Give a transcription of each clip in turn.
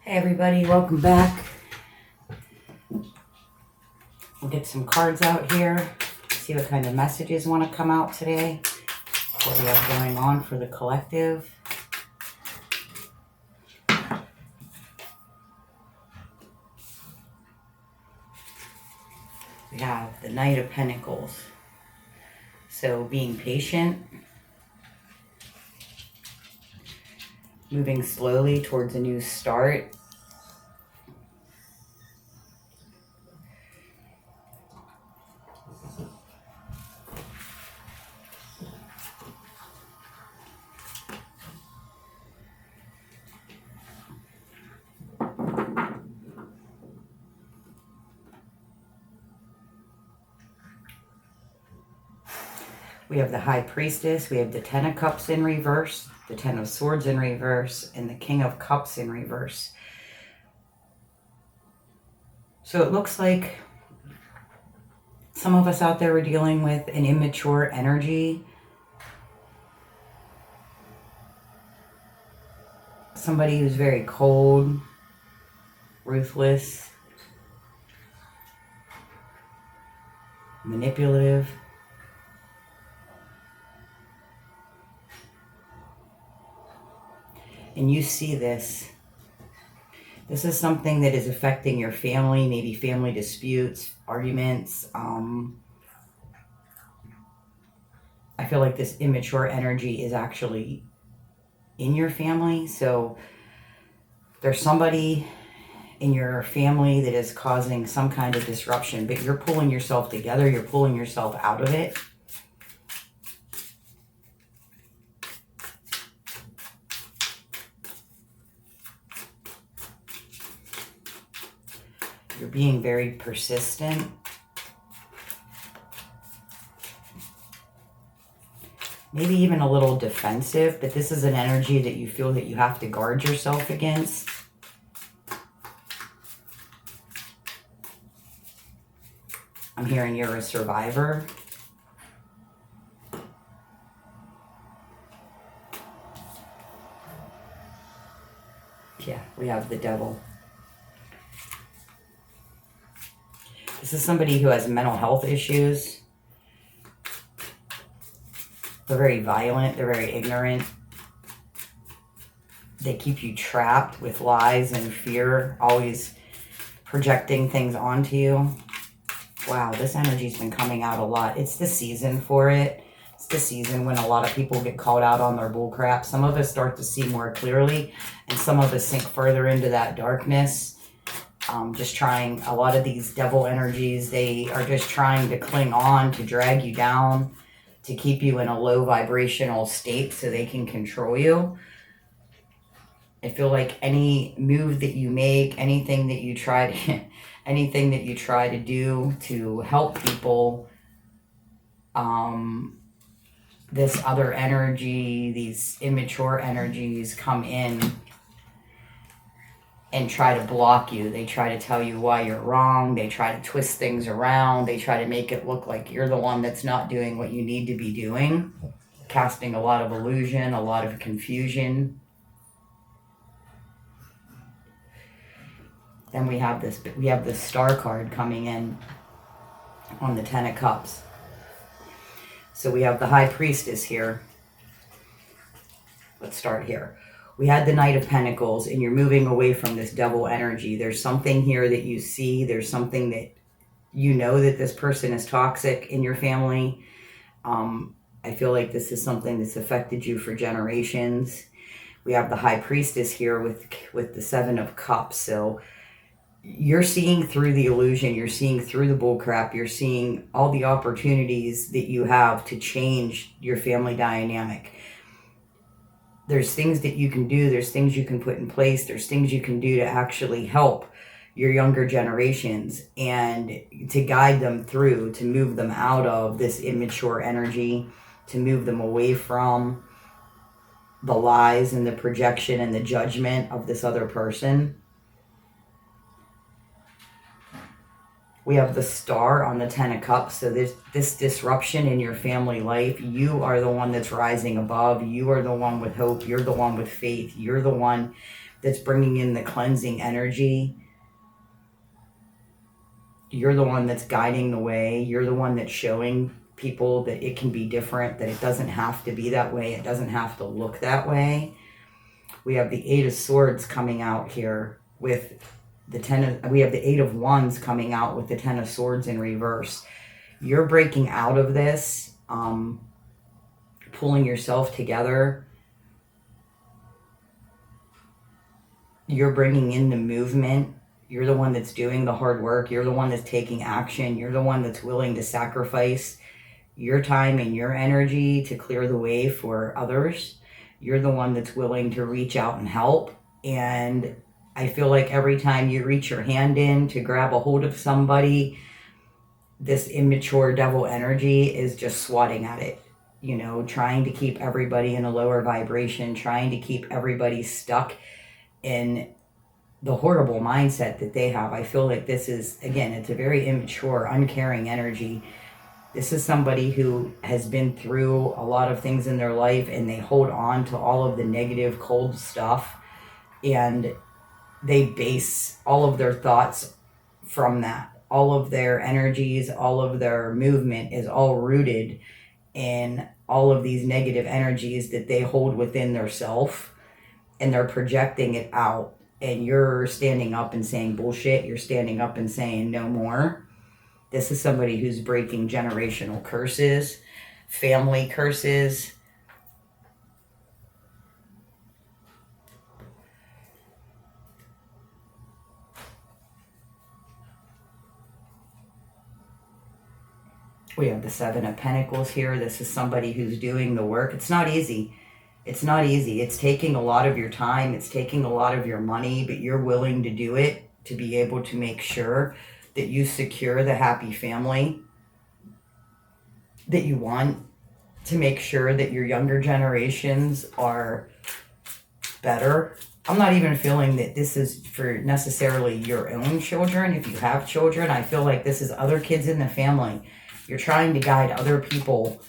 Hey everybody, welcome back. We'll get some cards out here, see what kind of messages want to come out today, what we have going on for the collective. We have the Knight of Pentacles. So being patient, moving slowly towards a new start. We have the High Priestess, we have the Ten of Cups in reverse, the Ten of Swords in reverse, and the King of Cups in reverse. So it looks like some of us out there are dealing with an immature energy. Somebody who's very cold, ruthless, manipulative. And you see this. This is something that is affecting your family, maybe family disputes, arguments. I feel like this immature energy is actually in your family. So there's somebody in your family that is causing some kind of disruption, but you're pulling yourself together. You're pulling yourself out of it. You're being very persistent. Maybe even a little defensive, but this is an energy that you feel that you have to guard yourself against. I'm hearing you're a survivor. Yeah, we have the Devil. This is somebody who has mental health issues. They're very violent. They're very ignorant. They keep you trapped with lies and fear, always projecting things onto you. Wow, this energy's been coming out a lot. It's the season for it. It's the season when a lot of people get called out on their bullcrap. Some of us start to see more clearly, and some of us sink further into that darkness. Just trying, a lot of these devil energies, they are just trying to cling on, to drag you down, to keep you in a low vibrational state so they can control you. I feel like any move that you make, anything that you try to do to help people, this other energy, these immature energies come in and try to block you. They try to tell you why you're wrong. They try to twist things around. They try to make it look like you're the one that's not doing what you need to be doing, casting a lot of illusion, a lot of confusion. Then we have this Star card coming in on the Ten of Cups. So we have the High Priestess here. Let's start here. We had the Knight of Pentacles, and you're moving away from this devil energy. There's something here that you see. There's something that you know that this person is toxic in your family. I feel like this is something that's affected you for generations. We have the High Priestess here with the Seven of Cups. So you're seeing through the illusion. You're seeing through the bullcrap. You're seeing all the opportunities that you have to change your family dynamic. There's things that you can do. There's things you can put in place. There's things you can do to actually help your younger generations and to guide them through, to move them out of this immature energy, to move them away from the lies and the projection and the judgment of this other person. We have the Star on the Ten of Cups. So this disruption in your family life, you are the one that's rising above. You are the one with hope. You're the one with faith. You're the one that's bringing in the cleansing energy. You're the one that's guiding the way. You're the one that's showing people that it can be different, that it doesn't have to be that way. It doesn't have to look that way. We have the 8 of Swords coming out here with we have the 8 of Wands coming out with the 10 of Swords in reverse. You're breaking out of this, pulling yourself together. You're bringing in the movement. You're the one that's doing the hard work. You're the one that's taking action. You're the one that's willing to sacrifice your time and your energy to clear the way for others. You're the one that's willing to reach out and help. And I feel like every time you reach your hand in to grab a hold of somebody, this immature devil energy is just swatting at it, you know, trying to keep everybody in a lower vibration, trying to keep everybody stuck in the horrible mindset that they have. I feel like this is, again, it's a very immature, uncaring energy. This is somebody who has been through a lot of things in their life, and they hold on to all of the negative, cold stuff, and they base all of their thoughts from that. All of their energies, all of their movement is all rooted in all of these negative energies that they hold within their self, and they're projecting it out. And you're standing up and saying bullshit. You're standing up and saying no more. This is somebody who's breaking generational curses, family curses. We have the 7 of Pentacles here. This is somebody who's doing the work. It's not easy. It's not easy. It's taking a lot of your time. It's taking a lot of your money, but you're willing to do it to be able to make sure that you secure the happy family that you want, to make sure that your younger generations are better. I'm not even feeling that this is for necessarily your own children. If you have children, I feel like this is other kids in the family. You're trying to guide other people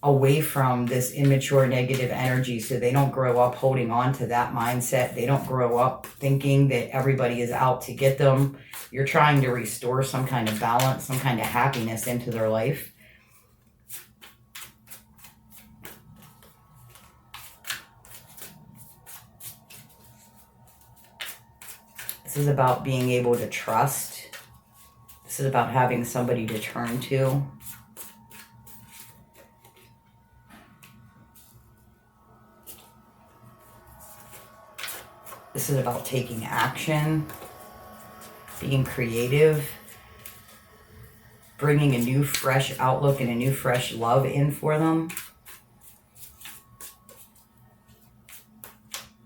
away from this immature negative energy so they don't grow up holding on to that mindset. They don't grow up thinking that everybody is out to get them. You're trying to restore some kind of balance, some kind of happiness into their life. This is about being able to trust. This is about having somebody to turn to. This is about taking action, being creative, bringing a new fresh outlook and a new fresh love in for them.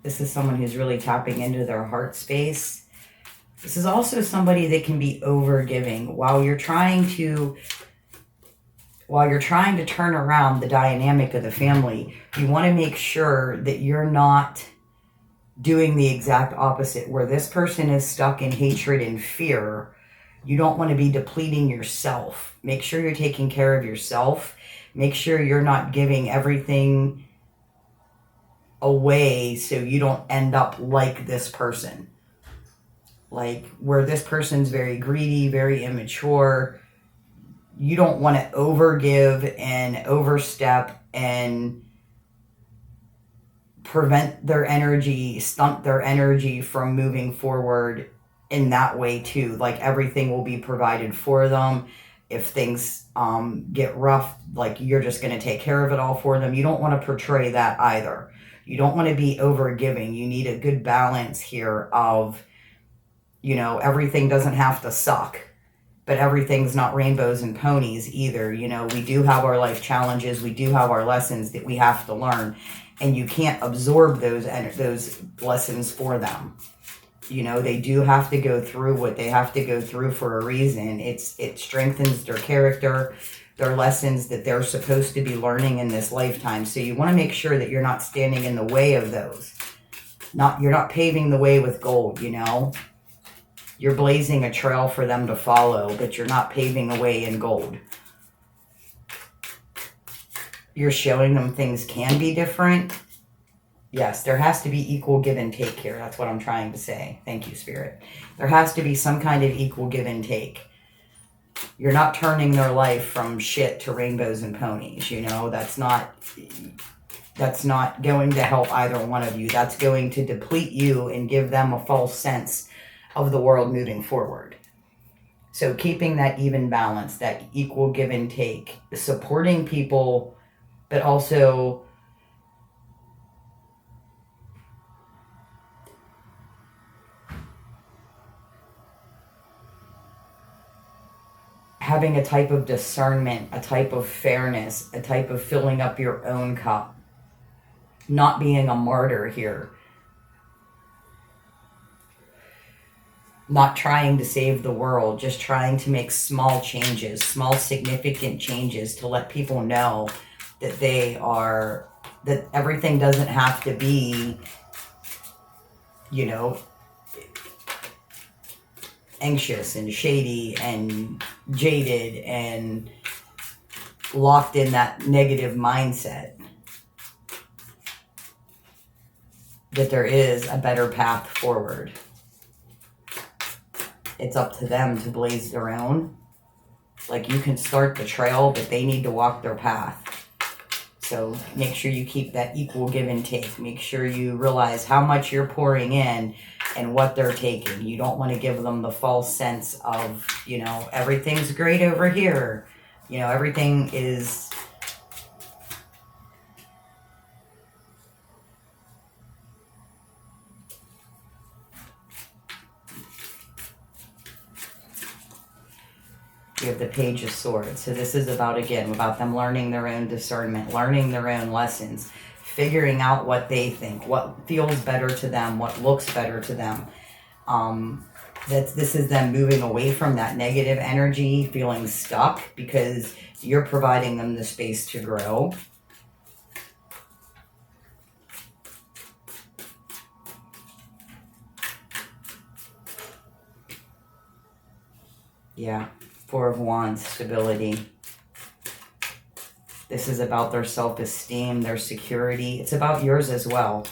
This is someone who's really tapping into their heart space. This is also somebody that can be overgiving. While you're trying to turn around the dynamic of the family, you want to make sure that you're not doing the exact opposite, where this person is stuck in hatred and fear. You don't want to be depleting yourself. Make sure you're taking care of yourself. Make sure you're not giving everything away so you don't end up like this person. Like, where this person's very greedy, very immature. You don't want to overgive and overstep and prevent their energy, stunt their energy from moving forward in that way too. Like, everything will be provided for them. If things get rough, like, you're just going to take care of it all for them. You don't want to portray that either. You don't want to be overgiving. You need a good balance here of, you know, everything doesn't have to suck, but everything's not rainbows and ponies either. You know, we do have our life challenges. We do have our lessons that we have to learn. And you can't absorb those lessons for them. You know, they do have to go through what they have to go through for a reason. It strengthens their character, their lessons that they're supposed to be learning in this lifetime. So you want to make sure that you're not standing in the way of those. You're not paving the way with gold, you know. You're blazing a trail for them to follow, but you're not paving the way in gold. You're showing them things can be different. Yes, there has to be equal give and take here. That's what I'm trying to say. Thank you, Spirit. There has to be some kind of equal give and take. You're not turning their life from shit to rainbows and ponies, you know? That's not going to help either one of you. That's going to deplete you and give them a false sense of the world moving forward. So keeping that even balance, that equal give and take, supporting people, but also having a type of discernment, a type of fairness, a type of filling up your own cup, not being a martyr here, not trying to save the world, just trying to make small changes, small significant changes to let people know that that everything doesn't have to be, you know, anxious and shady and jaded and locked in that negative mindset. That there is a better path forward. It's up to them to blaze their own. Like, you can start the trail, but they need to walk their path. So make sure you keep that equal give and take. Make sure you realize how much you're pouring in and what they're taking. You don't want to give them the false sense of, you know, everything's great over here. You know, everything is... We have the Page of Swords. So this is about, again, about them learning their own discernment, learning their own lessons, figuring out what they think, what feels better to them, what looks better to them. This is them moving away from that negative energy, feeling stuck, because you're providing them the space to grow. Yeah. Four of Wands, stability. This is about their self-esteem, their security. It's about yours as well.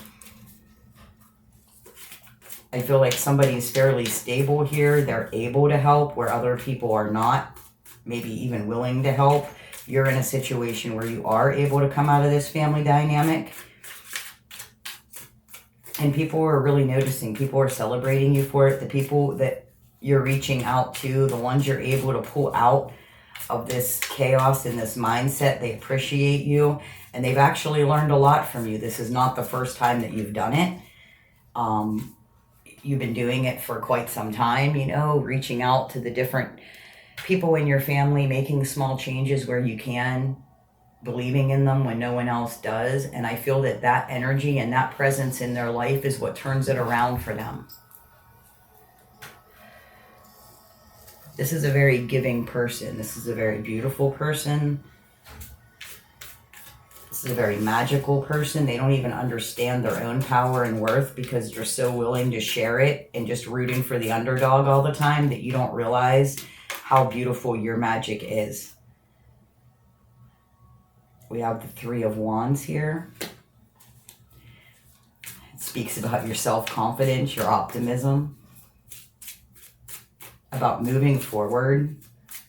I feel like somebody is fairly stable here. They're able to help where other people are not, maybe even willing to help. You're in a situation where you are able to come out of this family dynamic. And people are really noticing. People are celebrating you for it. The people that you're reaching out to, the ones you're able to pull out of this chaos and this mindset, they appreciate you, and they've actually learned a lot from you. This is not the first time that you've done it. You've been doing it for quite some time, you know, reaching out to the different people in your family, making small changes where you can, believing in them when no one else does. And I feel that that energy and that presence in their life is what turns it around for them. This is a very giving person. This is a very beautiful person. This is a very magical person. They don't even understand their own power and worth because they're so willing to share it and just rooting for the underdog all the time that you don't realize how beautiful your magic is. We have the Three of Wands here. It speaks about your self-confidence, your optimism, about moving forward,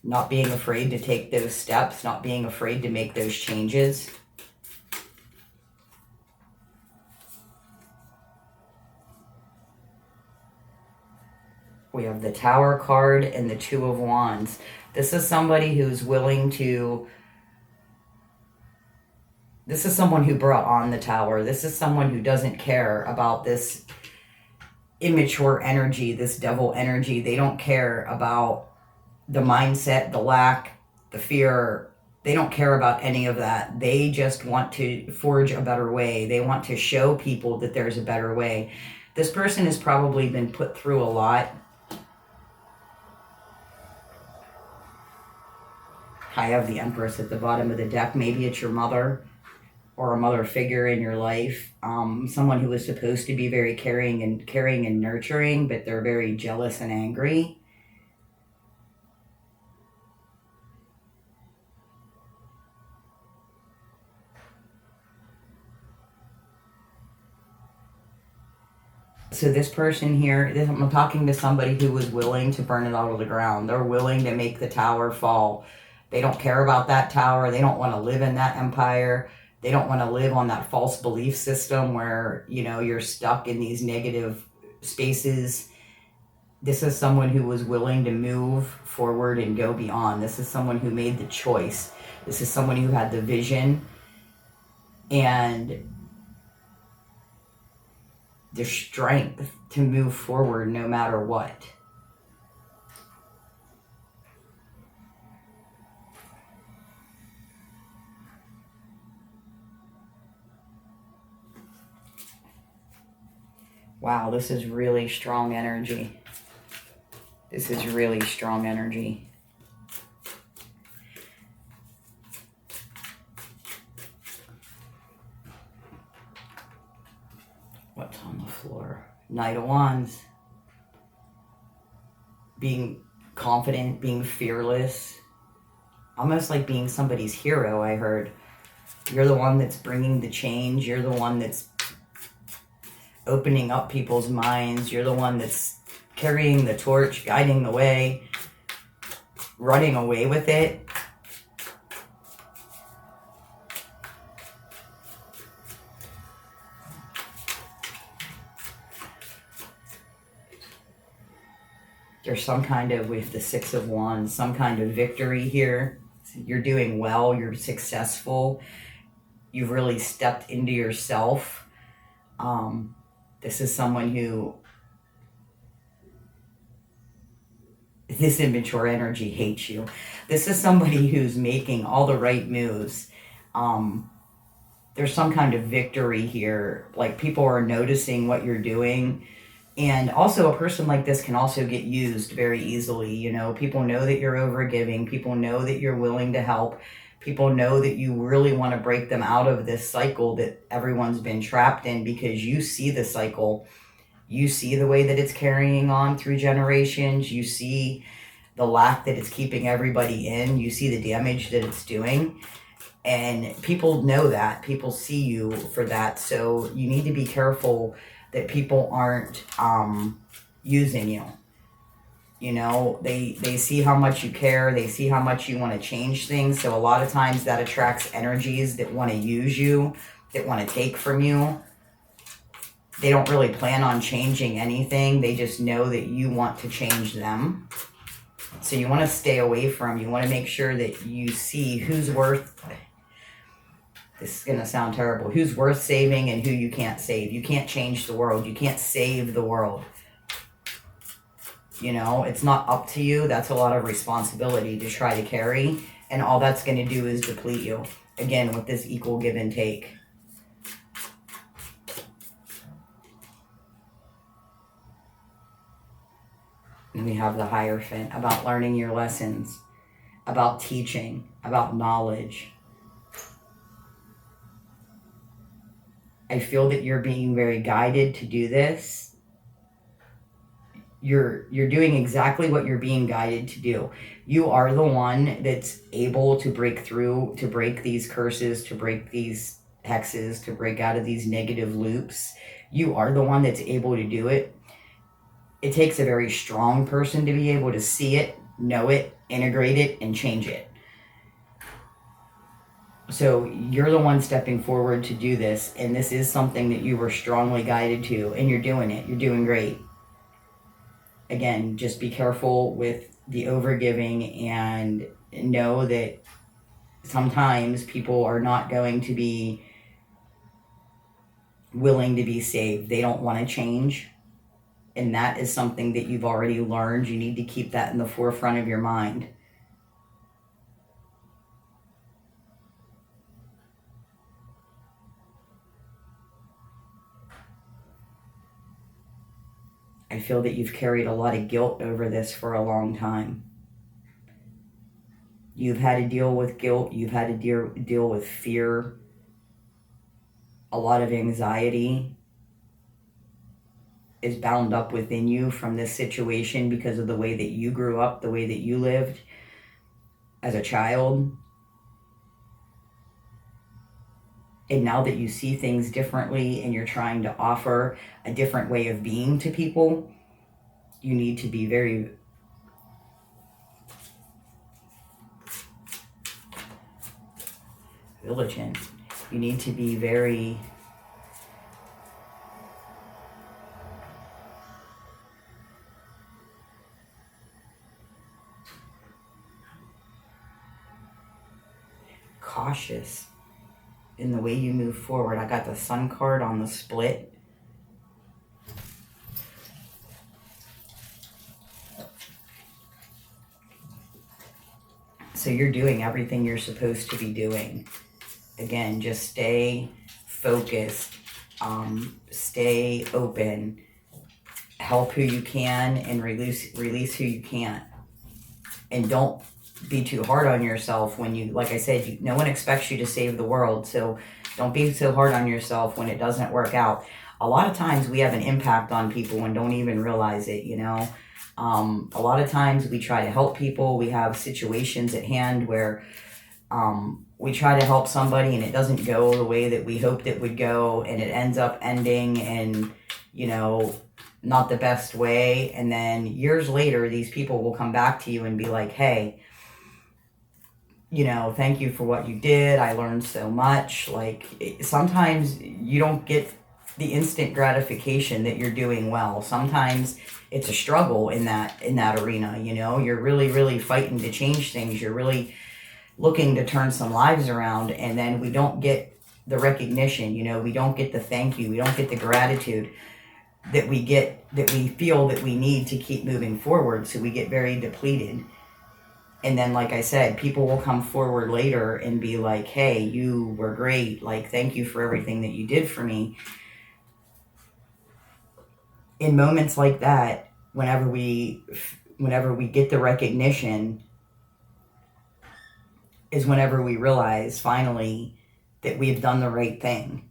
not being afraid to take those steps, not being afraid to make those changes. We have the Tower card and the Two of Wands. This is somebody who's willing to... This is someone who brought on the Tower. This is someone who doesn't care about this immature energy, this devil energy. They don't care about the mindset, the lack, the fear. They don't care about any of that. They just want to forge a better way. They want to show people that there's a better way. This person has probably been put through a lot. I have the Empress at the bottom of the deck. Maybe it's your mother or a mother figure in your life. Someone who is supposed to be very caring and nurturing, but they're very jealous and angry. So this person here, I'm talking to somebody who was willing to burn it all to the ground. They're willing to make the tower fall. They don't care about that tower. They don't want to live in that empire. They don't want to live on that false belief system where, you know, you're stuck in these negative spaces. This is someone who was willing to move forward and go beyond. This is someone who made the choice. This is someone who had the vision and the strength to move forward no matter what. Wow, this is really strong energy. This is really strong energy. What's on the floor? Knight of Wands. Being confident, being fearless. Almost like being somebody's hero, I heard. You're the one that's bringing the change. You're the one that's opening up people's minds. You're the one that's carrying the torch, guiding the way, running away with it. There's some kind of, with the Six of Wands, some kind of victory here. You're doing well. You're successful. You've really stepped into yourself. This is someone who, this immature energy hates you. This is somebody who's making all the right moves. There's some kind of victory here. Like, people are noticing what you're doing. And also, a person like this can also get used very easily. You know, people know that you're overgiving. People know that you're willing to help. People know that you really want to break them out of this cycle that everyone's been trapped in, because you see the cycle. You see the way that it's carrying on through generations. You see the lack that it's keeping everybody in. You see the damage that it's doing. And people know that. People see you for that. So you need to be careful that people aren't using you. You know, they see how much you care. They see how much you want to change things. So a lot of times that attracts energies that want to use you, that want to take from you. They don't really plan on changing anything. They just know that you want to change them. So you want to stay away from. You want to make sure that you see who's worth, this is going to sound terrible, who's worth saving and who you can't save. You can't change the world. You can't save the world. You know, it's not up to you. That's a lot of responsibility to try to carry. And all that's going to do is deplete you. Again, with this equal give and take. And we have the Hierophant, about learning your lessons, about teaching, about knowledge. I feel that you're being very guided to do this. You're doing exactly what you're being guided to do. You are the one that's able to break through, to break these curses, to break these hexes, to break out of these negative loops. You are the one that's able to do it. It takes a very strong person to be able to see it, know it, integrate it, and change it. So you're the one stepping forward to do this, and this is something that you were strongly guided to, and you're doing it. You're doing great. Again, just be careful with the overgiving, and know that sometimes people are not going to be willing to be saved. They don't want to change. And that is something that you've already learned. You need to keep that in the forefront of your mind. I feel that you've carried a lot of guilt over this for a long time. You've had to deal with guilt. You've had to deal with fear. A lot of anxiety is bound up within you from this situation because of the way that you grew up, the way that you lived as a child. And now that you see things differently and you're trying to offer a different way of being to people, you need to be very vigilant. You need to be very cautious in the way you move forward. I got the Sun card on the split. So you're doing everything you're supposed to be doing. Again, just stay focused, stay open, help who you can, and release who you can't. And don't be too hard on yourself when you, like I said, no one expects you to save the world, so don't be so hard on yourself when it doesn't work out. A lot of times we have an impact on people and don't even realize it, you know. A lot of times we try to help people. We have situations at hand where we try to help somebody and it doesn't go the way that we hoped it would go, and it ends up ending in, you know, not the best way. And then years later, these people will come back to you and be like, hey, you know, thank you for what you did. I learned so much. Like, sometimes you don't get the instant gratification that you're doing well. Sometimes it's a struggle in that arena, you know. You're really fighting to change things. You're really looking to turn some lives around, and then we don't get the recognition, you know. We don't get the thank you. We don't get the gratitude that we feel that we need to keep moving forward. So we get very depleted. And then, like I said, people will come forward later and be like, hey, you were great. Like, thank you for everything that you did for me. In moments like that, whenever we get the recognition, is whenever we realize finally that we've done the right thing.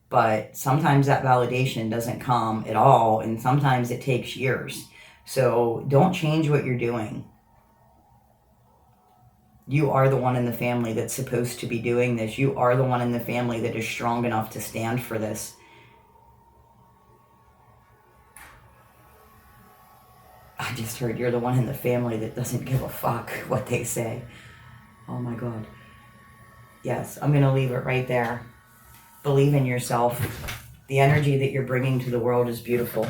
But sometimes that validation doesn't come at all, and sometimes it takes years. So don't change what you're doing. You are the one in the family that's supposed to be doing this. You are the one in the family that is strong enough to stand for this. I just heard you're the one in the family that doesn't give a fuck what they say. Oh my God. Yes, I'm going to leave it right there. Believe in yourself. The energy that you're bringing to the world is beautiful.